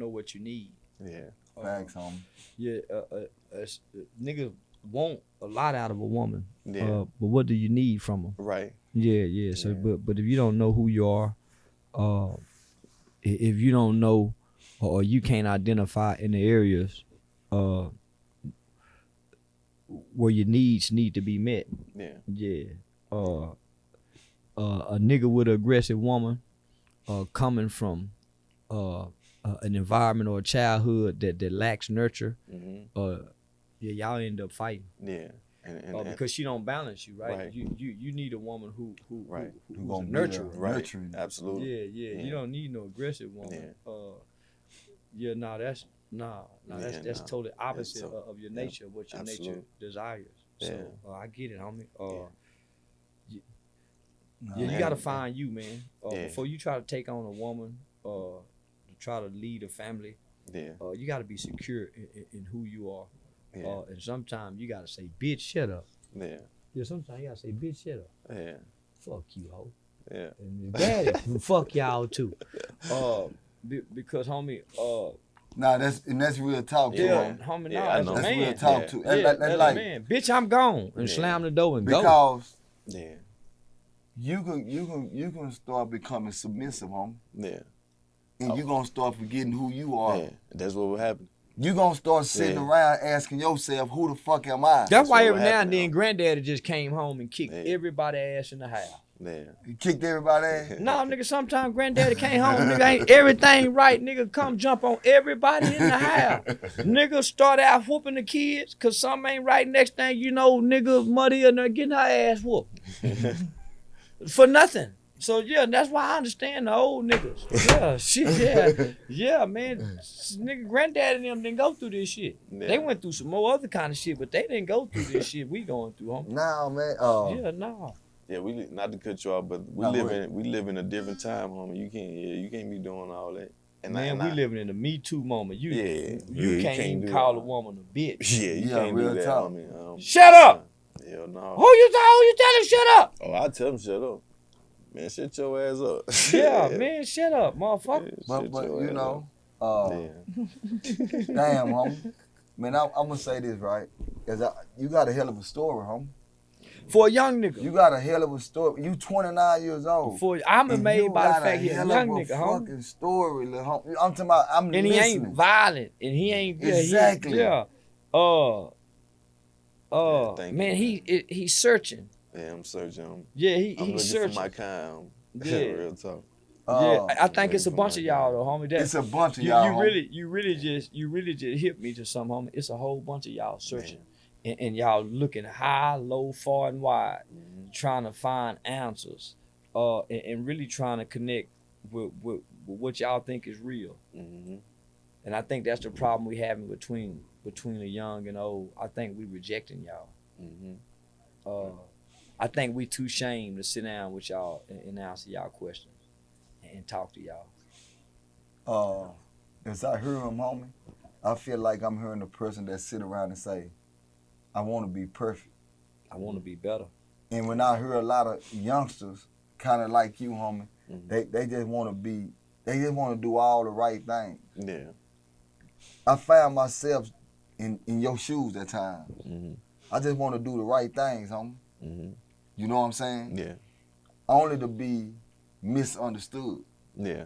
what you need. Yeah. Facts, homie. Yeah, niggas want a lot out of a woman. Yeah. But what do you need from them? Right. Yeah. So, but if you don't know who you are, if you don't know or you can't identify in the areas where your needs need to be met. Yeah. A nigga with an aggressive woman coming from an environment or a childhood that lacks nurture, y'all end up fighting. Yeah. Because she don't balance you, right? Right. You need a woman who's gonna a be nurturer. Right. Nurturing. Absolutely. Yeah. You don't need no aggressive woman. That's totally opposite of your nature, what your nature desires. So I get it, homie. You gotta find you, man. Before you try to take on a woman, to try to lead a family, you gotta be secure in who you are. And sometimes you gotta say, bitch, shut up. Yeah, sometimes you gotta say, bitch, shut up. Yeah. Fuck you, ho. Yeah. And daddy, fuck y'all too. Because homie, Nah, that's real talk too, homie. homie, Yeah, nah, I that's know. a That's man. real talk too. That's Like, a man. Bitch, I'm gone. And slam the door and go. because Yeah. you can start becoming submissive, homie. Yeah. And you're gonna start forgetting who you are. Yeah. That's what will happen. you gonna start sitting around asking yourself, who the fuck am I? That's why what every now and happened, then huh? Granddaddy just came home and kicked everybody ass in the house. Yeah. You kicked everybody ass? No, nigga, sometimes Granddaddy came home, nigga, ain't everything right, nigga, come jump on everybody in the house. Nigga start out whooping the kids, cause something ain't right. Next thing you know, nigga, muddy and they're getting her ass whooped. For nothing. So yeah, that's why I understand the old niggas. Yeah, shit, yeah, man. Nigga, Granddaddy and them didn't go through this shit. Yeah. They went through some more other kind of shit, but they didn't go through this shit we going through, homie. Nah, man. Yeah, nah. Yeah, we not to cut you off, but we live in a different time, homie. You can't be doing all that. And Man, we living in a Me Too moment. You you can't can't even do call that. a woman a bitch. Yeah, you Yeah, can't real do that, talk. homie. Shut up! Hell no. Who you telling shut up? Oh, I tell him shut up. Man, shut your ass up. Yeah, man, shut up, motherfucker. Shut But your you ass know, up. Yeah. damn, homie. Man, I'm gonna say this, right? You got a hell of a story, homie. For a young nigga. You got a hell of a story. You 29 years old. I'm and amazed you by the got fact he's a hell young of a nigga, homie. fucking story, little homie. I'm talking about, I'm And he listening. ain't violent. And he ain't Exactly. Yeah. Thank Man, you. he's searching. Yeah, I'm searching. Yeah, I'm he's looking searching. for my kind. Yeah. Real talk. Yeah, I think it's a man, bunch for of my y'all God. though, homie. That It's a bunch of y'all, homie. you really just hit me to something, homie. It's a whole bunch of y'all searching, and y'all looking high, low, far, and wide, trying to find answers, and really trying to connect with what y'all think is real. Mm-hmm. And I think that's the problem we having between the young and old. I think we rejecting y'all. Mm-hmm. I think we too ashamed to sit down with y'all and answer y'all questions and talk to y'all. As I hear him, homie, I feel like I'm hearing the person that sit around and say, I want to be perfect. I want to be better. And when I hear a lot of youngsters, kind of like you, homie, they just want to do all the right things. Yeah. I found myself in your shoes at times. Mm-hmm. I just want to do the right things, homie. Mm-hmm. You know what I'm saying? Yeah. Only to be misunderstood. Yeah.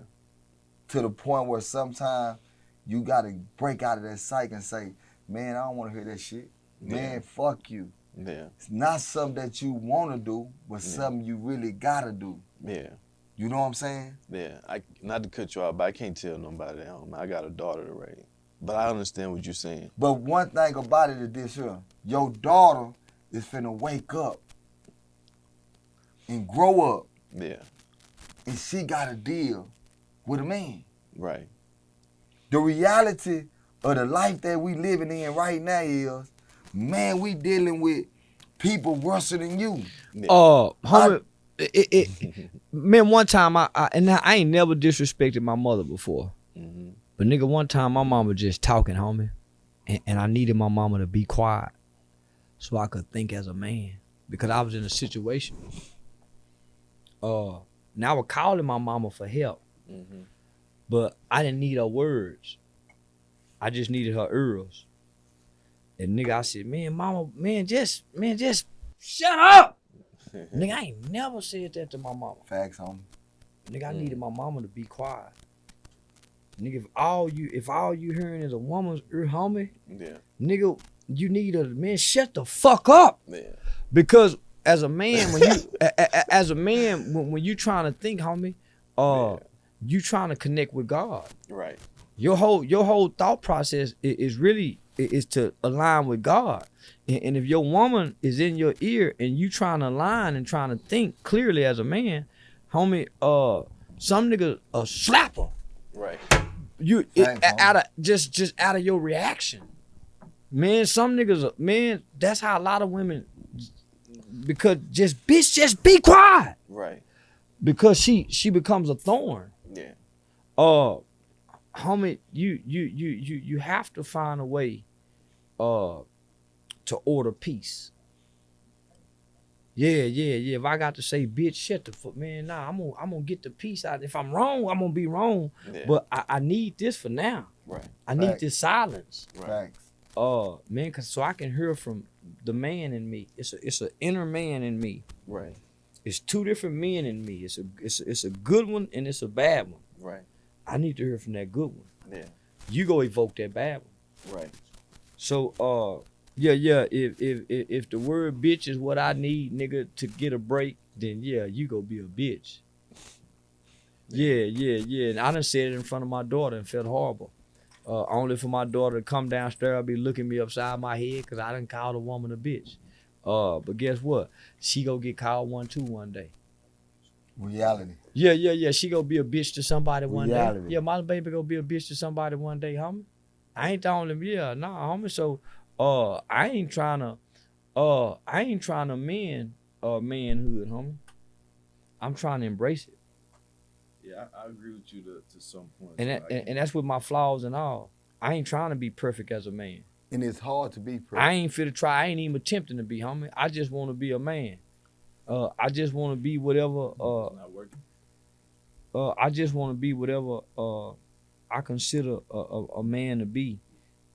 To the point where sometimes you got to break out of that cycle and say, man, I don't want to hear that shit. Man, fuck you. Yeah. It's not something that you want to do, but something you really got to do. Yeah. You know what I'm saying? Yeah. Not to cut you off, but I can't tell nobody that home. I got a daughter to raise. But I understand what you're saying. But one thing about it is this here. Your daughter is finna wake up and grow up, Yeah. and she got to deal with a man. Right. The reality of the life that we living in right now is, man, we dealing with people worse than you. Yeah. Homie, man, one time I ain't never disrespected my mother before. Mm-hmm. But nigga, one time my mama just talking, homie, and I needed my mama to be quiet so I could think as a man because I was in a situation. Now I was calling my mama for help, but I didn't need her words. I just needed her ears. And nigga, I said, man, mama, just shut up. Nigga, I ain't never said that to my mama. Facts, homie. Nigga, I needed my mama to be quiet. Nigga, if all you hearing is a woman's ear, homie, Yeah. nigga, you need a man. Shut the fuck up. Yeah. Because as a man, when you when you trying to think, homie, you trying to connect with God. Right. Your whole thought process is really to align with God. And if your woman is in your ear and you trying to align and trying to think clearly as a man, homie, some nigga slap her. Right. Thanks, Just out of your reaction. Man, some niggas, man, that's how a lot of women, because just be quiet. Right. Because she becomes a thorn. Yeah. Homie, you have to find a way to order peace. Yeah. If I got to say, bitch, shut the fuck, man, nah, I'm gonna get the peace out. If I'm wrong, I'm gonna be wrong. Yeah. But I need this for now. Right. I need Right. this silence. Facts. Man, so I can hear from the man in me. It's an inner man in me. Right. It's two different men in me. It's a good one and it's a bad one. Right. I need to hear from that good one. Yeah. You go evoke that bad one. Right. So yeah, if the word bitch is what I need, nigga, to get a break, then yeah, you go be a bitch. Yeah. And I done said it in front of my daughter and felt horrible. Only for my daughter to come downstairs and be looking me upside my head because I done called a woman a bitch. But guess what? She go get called one too one day. Reality. Yeah. She go be a bitch to somebody one day. Reality. Yeah, my baby go be a bitch to somebody one day, homie. I ain't the only, homie. So, I ain't trying to mend manhood, homie. I'm trying to embrace it. Yeah, I agree with you to some point. And that's with my flaws and all. I ain't trying to be perfect as a man. And it's hard to be perfect. I ain't fit to try. I ain't even attempting to be, homie. I just want to be a man. I just want to be whatever. It's not working. I just want to be whatever I consider a man to be,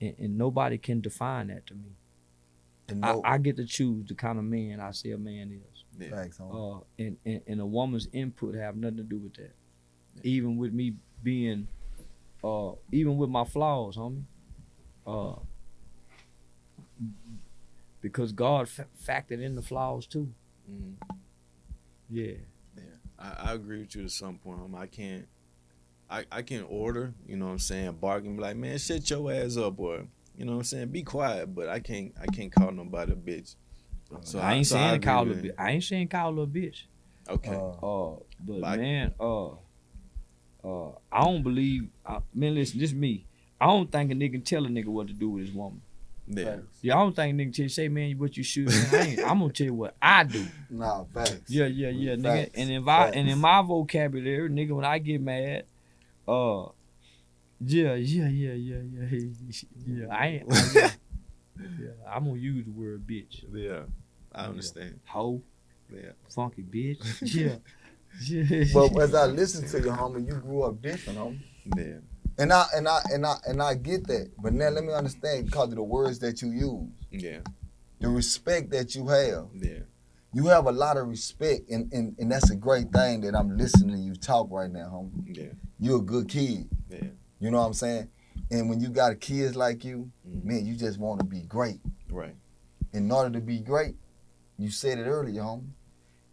and nobody can define that to me. And I get to choose the kind of man I say a man is. Yeah. Thanks, homie. And a woman's input have nothing to do with that. Even with me being, even with my flaws, homie. Because God factored in the flaws too. Mhm. Yeah. I agree with you to some point. I can order, you know what I'm saying, bark and be like, man, shut your ass up, boy. You know what I'm saying? Be quiet, but I can't call nobody a bitch. So I ain't saying agree call her. with it. I ain't saying call her a bitch. Okay. But Like- man, I don't believe. Man, listen, this me. I don't think a nigga can tell a nigga what to do with his woman. Yeah. Yeah, I don't think a nigga tell you, say, man, what you should. Man, I'm gonna tell you what I do. Nah, facts. Yeah, nigga. Facts. And in Facts. my vocabulary, nigga, when I get mad, yeah. I'm gonna use the word bitch. Yeah. I understand. Hoe, Yeah. funky bitch. Yeah. But as I listen to you, homie, you grew up different, homie. Yeah. And I get that. But now let me understand because of the words that you use, Yeah. the respect that you have. Yeah. You have a lot of respect, and that's a great thing that I'm listening to you talk right now, homie. Yeah. You're a good kid. Yeah. You know what I'm saying? And when you got kids like you, Mhm. man, you just want to be great. Right. In order to be great, you said it earlier, homie,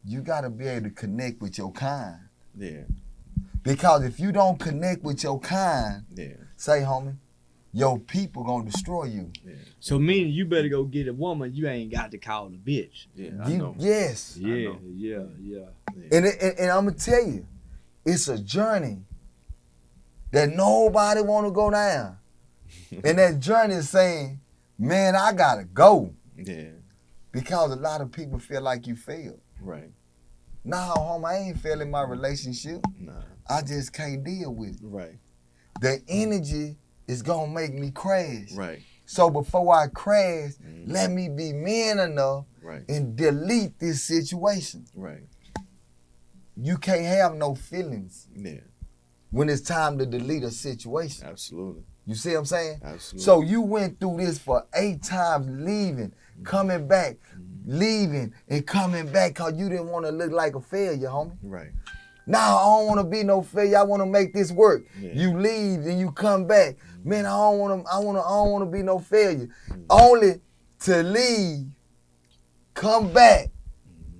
you got to be able to connect with your kind. Yeah. Because if you don't connect with your kind, Yeah. say, homie, your people gonna destroy you. Yeah. So meaning you better go get a woman you ain't got to call a bitch. Yeah. I know. Yes. Yeah. know. Yeah. And I'm gonna tell you, it's a journey that nobody wanna go down. And that journey is saying, man, I gotta go. Yeah. Because a lot of people feel like you failed. Right. Nah, homie, I ain't failing my relationship. Nah. I just can't deal with it. Right. The energy is gonna make me crash. Right. So before I crash, Mhm. let me be man enough Right. and delete this situation. Right. You can't have no feelings Yeah. when it's time to delete a situation. Absolutely. You see what I'm saying? Absolutely. So you went through this for 8 times, leaving, coming back, leaving, and coming back because you didn't want to look like a failure, homie. Right. Nah, I don't want to be no failure. I want to make this work. Yeah. You leave and you come back. Man, I don't want to be no failure. Only to leave, come back,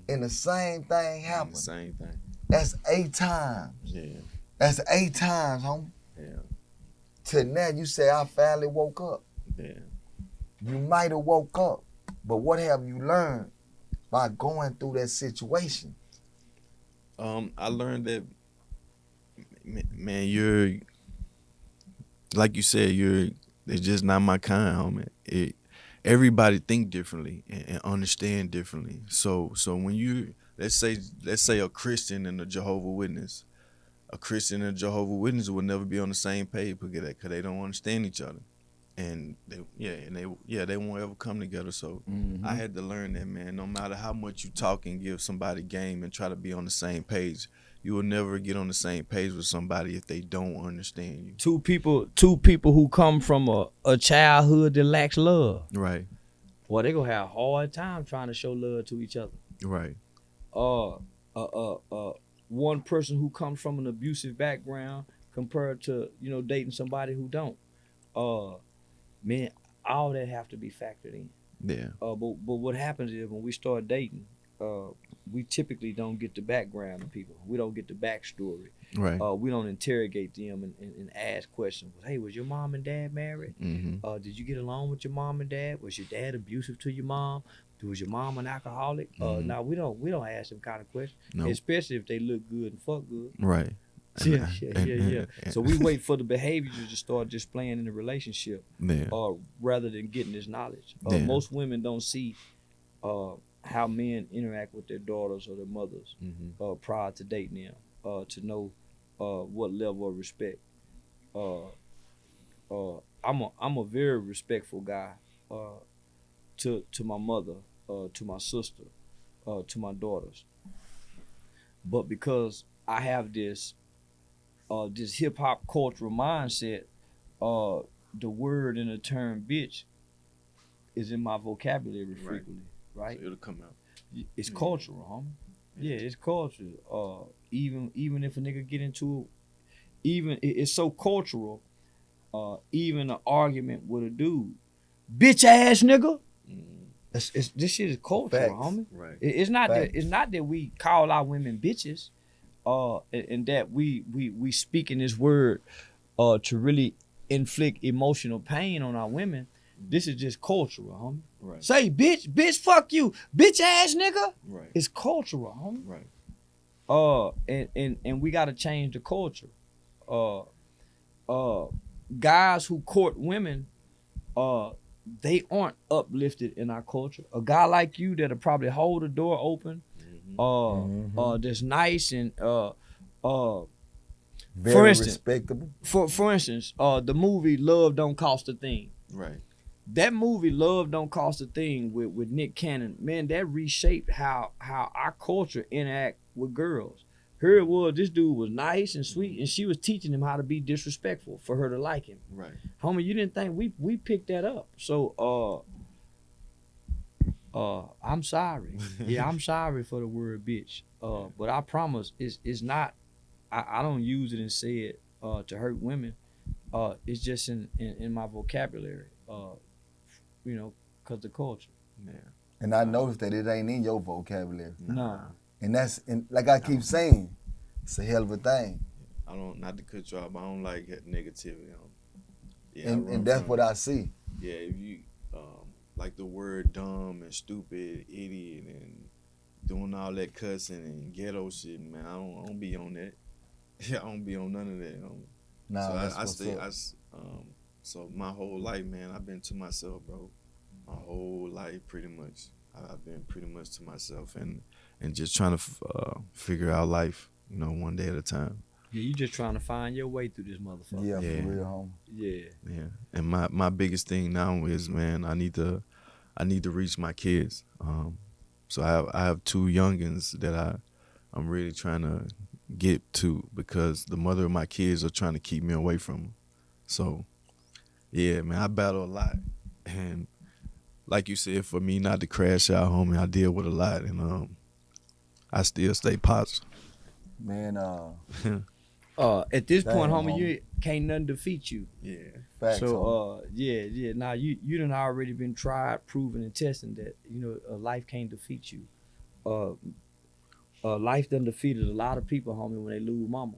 and the same thing happen. Same thing. That's 8 times. Yeah. That's 8 times, homie. Yeah. Till now, you say I finally woke up. Yeah. You might have woke up, but what have you learned by going through that situation? I learned that, man, you're, like you said, it's just not my kind, homie. Everybody think differently and understand differently. So when you, let's say a Christian and a Jehovah's Witness, a Christian and a Jehovah's Witness will never be on the same page because they don't understand each other. And they won't ever come together. So I had to learn that, man. No matter how much you talk and give somebody game and try to be on the same page, you will never get on the same page with somebody if they don't understand you. Two people who come from a childhood that lacks love. Right. Well, they gonna have a hard time trying to show love to each other. Right. One person who comes from an abusive background compared to dating somebody who don't. man, all that have to be factored in. Yeah. But what happens is when we start dating, we typically don't get the background of people. We don't get the backstory. Right. We don't interrogate them and ask questions. Hey, was your mom and dad married? Mm-hmm. Did you get along with your mom and dad? Was your dad abusive to your mom? Was your mom an alcoholic? Mhm. No, we don't ask them kind of questions, No. especially if they look good and fuck good. Right. Yeah. So we wait for the behaviors to start displaying in the relationship, Yeah. rather than getting this knowledge. Yeah. Most women don't see how men interact with their daughters or their mothers Mm-hmm. prior to dating them, to know what level of respect. I'm a very respectful guy to my mother, to my sister, to my daughters. But because I have this hip hop cultural mindset, the word and the term bitch is in my vocabulary frequently, right? So it'll come out. It's cultural, homie. Yeah, it's cultural. Even if a nigga get into it's so cultural. Even an argument with a dude, bitch ass nigga. This shit is cultural, Facts. homie. Right. It's not Facts. that. It's not that we call our women bitches, and that we speak in this word, to really inflict emotional pain on our women. This is just cultural, homie. Right. Say bitch, fuck you, bitch ass nigga. Right. It's cultural, homie. Right. And we gotta change the culture. Guys who court women, they aren't uplifted in our culture. A guy like you that'll probably hold the door open, that's nice and Very for instance, respectable. for instance, the movie Love Don't Cost a Thing. Right. That movie Love Don't Cost a Thing with Nick Cannon, man, that reshaped how our culture interact with girls. Here it was, this dude was nice and sweet, and she was teaching him how to be disrespectful for her to like him. Right. Homie, you didn't think we picked that up. So I'm sorry. Yeah, I'm sorry for the word bitch. But I promise it's not, I don't use it and say it to hurt women. It's just in my vocabulary. Cause the culture. Yeah. And I noticed that it ain't in your vocabulary. Nah. And like I keep saying, it's a hell of a thing. I don't, not to cut you off, but I don't like negativity. Yeah. I And run that's from what it. I see. Yeah, if you like the word dumb and stupid, idiot, and doing all that cussing and ghetto shit, man, I don't be on that. Yeah, I don't be on none of that. Nah, So that's I what's stay. up. So my whole life, man, I've been to myself, bro. My whole life, pretty much. I've been pretty much to myself and just trying to figure out life, one day at a time. Yeah, you just trying to find your way through this motherfucker. Yeah, Yeah. for real, homie. Yeah. Yeah. And my biggest thing now is, man, I need to reach my kids. So I have two youngins that I'm really trying to get to because the mother of my kids are trying to keep me away from them. So yeah, man, I battle a lot. And like you said, for me not to crash out, homie, I deal with a lot, and I still stay positive. Man, At this Damn, point, homie, homie. you can't nothing defeat you. Yeah. facts, homie. So yeah. Now you done already been tried, proven, and testing that life can't defeat you. Life done defeated a lot of people, homie, when they lose mama.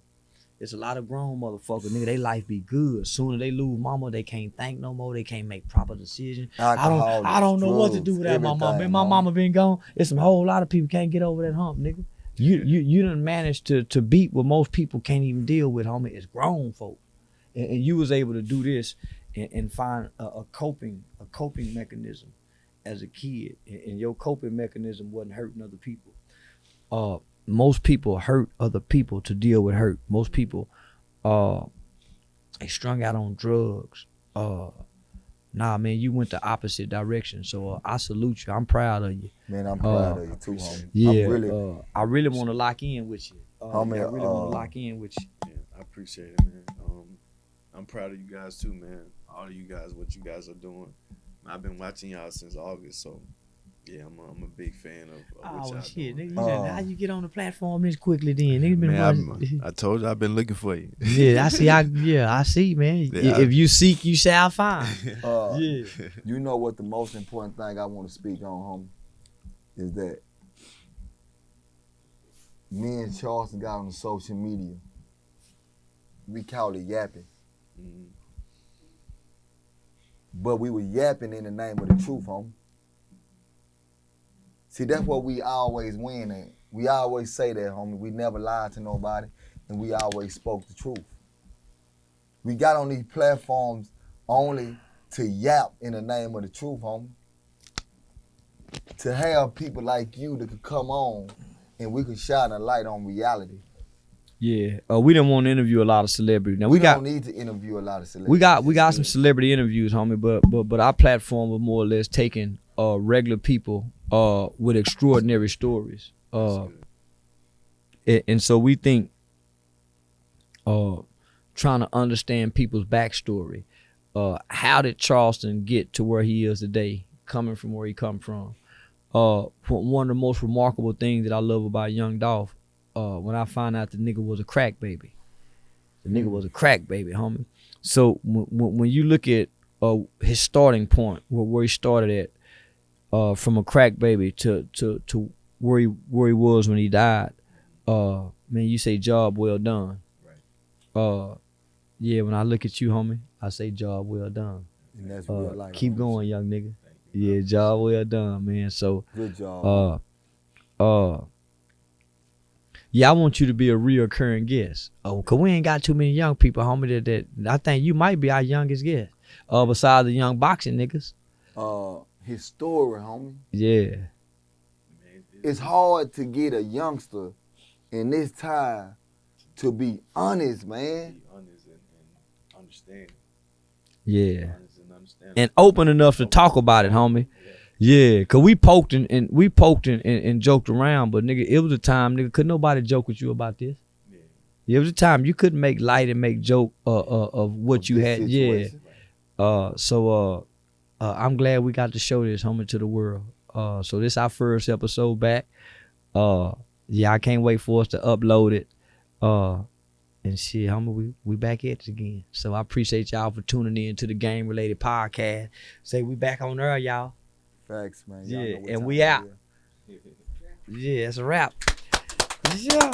It's a lot of grown motherfuckers, nigga. They life be good. Soon as they lose mama, they can't think no more. They can't make proper decisions. Alcoholics, I don't know what to do drugs, without my mama. everything, Man, my homie. mama been gone. It's a whole lot of people can't get over that hump, nigga. You done managed to beat what most people can't even deal with, homie. It's grown folk, and you was able to do this and find a coping mechanism as a kid, and your coping mechanism wasn't hurting other people. Most people hurt other people to deal with hurt. Most people, they strung out on drugs. Nah, man, you went the opposite direction. So I salute you. I'm proud of you. Man, I'm proud of you too, homie. Yeah, I'm really, I really want to lock in with you. Homie, I really want to lock in with you. Yeah, I appreciate it, man. I'm proud of you guys too, man. All of you guys, what you guys are doing. I've been watching y'all since August, so Yeah, I'm a big fan of what Oh y'all shit, doing. nigga! How you get on the platform this quickly? Then nigga been Man, running. I told you I've been looking for you. Yeah, I see. I see, man. Yeah, If you seek, you shall find. You know what the most important thing I want to speak on, homie, is that me and Charleston got on the social media. We call it yapping. Mhm. But we were yapping in the name of the truth, homie. See, that's what we always win at. We always say that, homie. We never lied to nobody, and we always spoke the truth. We got on these platforms only to yap in the name of the truth, homie. To have people like you that could come on and we could shine a light on reality. Yeah. We didn't want to interview a lot of celebrities. Now We don't need to interview a lot of celebrities. we got some celebrity interviews, homie, but our platform was more or less taking regular people with extraordinary stories. And so we think trying to understand people's backstory. How did Charleston get to where he is today, coming from where he come from? One of the most remarkable things that I love about Young Dolph, when I found out the nigga was a crack baby. The nigga was a crack baby, homie. So when you look at his starting point, where he started at, from a crack baby to where he was when he died, man, you say job well done. Right. Yeah, when I look at you, homie, I say job well done. And that's real life. Keep homie. going, young nigga. Yeah, job well done, man. So Good job. yeah, I want you to be a reoccurring guest. Cause we ain't got too many young people, homie. That I think you might be our youngest guest. Besides the young boxing niggas. His story, homie. Yeah. It's hard to get a youngster in this time to be honest, man. Be honest and understand. Yeah. Honest and understand. And open enough to talk about it, homie. Yeah, cause we poked and joked around, but nigga, it was a time, nigga, couldn't nobody joke with you about this. Yeah. It was a time you couldn't make light and make joke of what you had. Situation. Yeah. So I'm glad we got to show this, homie, to the world. So this our first episode back. Yeah, I can't wait for us to upload it. And shit, homie, we back at it again. So I appreciate y'all for tuning in to the Game Related Podcast. Say we back on there, y'all. Facts, man. Y'all Yeah, know what and time we it out. is. Yeah, it's a wrap. Yeah.